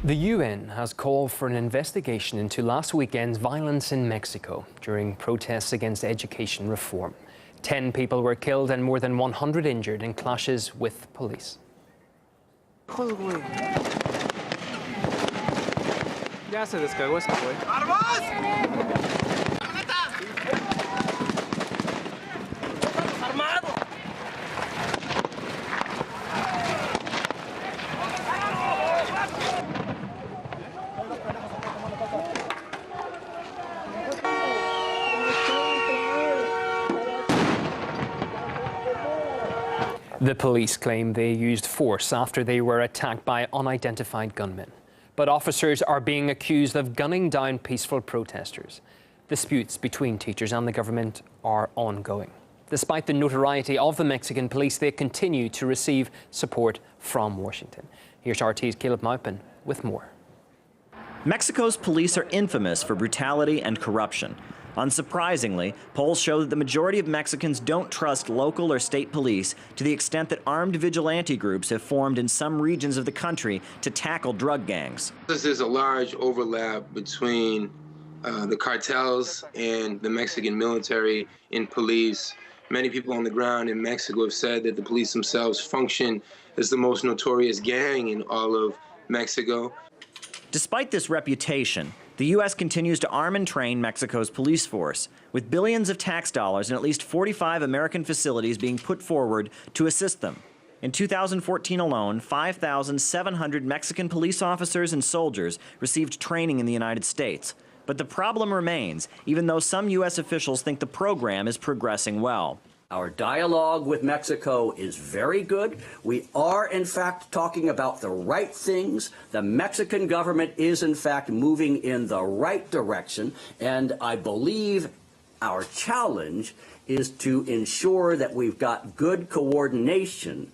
The UN has called for an investigation into last weekend's violence in Mexico during protests against education reform. 10 people were killed and more than 100 injured in clashes with police. Ya se descargó esta, güey. The police claim they used force after they were attacked by unidentified gunmen. But officers are being accused of gunning down peaceful protesters. Disputes between teachers and the government are ongoing. Despite the notoriety of the Mexican police, they continue to receive support from Washington. Here's RT's Caleb Maupin with more. Mexico's police are infamous for brutality and corruption. Unsurprisingly, polls show that the majority of Mexicans don't trust local or state police to the extent that armed vigilante groups have formed in some regions of the country to tackle drug gangs. There's a large overlap between the cartels and the Mexican military and police. Many people on the ground in Mexico have said that the police themselves function as the most notorious gang in all of Mexico. Despite this reputation, the U.S. continues to arm and train Mexico's police force, with billions of tax dollars and at least 45 American facilities being put forward to assist them. In 2014 alone, 5,700 Mexican police officers and soldiers received training in the United States. But the problem remains, even though some U.S. officials think the program is progressing well. Our dialogue with Mexico is very good. We are, in fact, talking about the right things. The Mexican government is, in fact, moving in the right direction. And I believe our challenge is to ensure that we've got good coordination.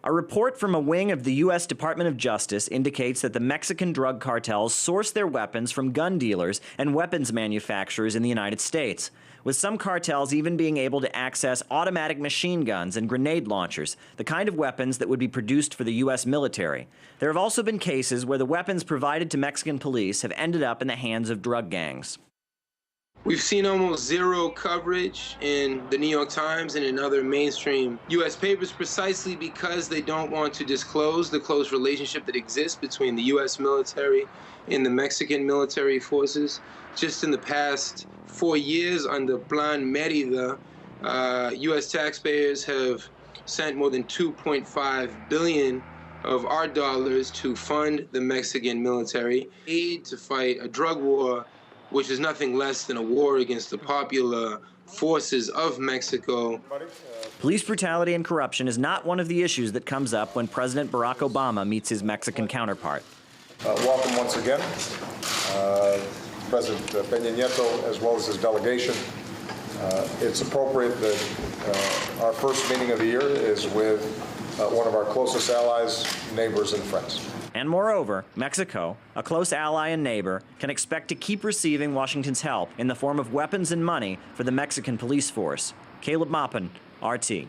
A report from a wing of the U.S. Department of Justice indicates that the Mexican drug cartels source their weapons from gun dealers and weapons manufacturers in the United States, with some cartels even being able to access automatic machine guns and grenade launchers, the kind of weapons that would be produced for the U.S. military. There have also been cases where the weapons provided to Mexican police have ended up in the hands of drug gangs. We've seen almost zero coverage in the New York Times and in other mainstream U.S. papers precisely because they don't want to disclose the close relationship that exists between the U.S. military and the Mexican military forces. Just in the past 4 years under Plan Merida, U.S. taxpayers have sent more than $2.5 billion of our dollars to fund the Mexican military, aid to fight a drug war, which is nothing less than a war against the popular forces of Mexico. Police brutality and corruption is not one of the issues that comes up when President Barack Obama meets his Mexican counterpart. Welcome once again, President Peña Nieto, as well as his delegation. It's appropriate that our first meeting of the year is with one of our closest allies, neighbors, and friends. And moreover, Mexico, a close ally and neighbor, can expect to keep receiving Washington's help in the form of weapons and money for the Mexican police force. Caleb Maupin, RT.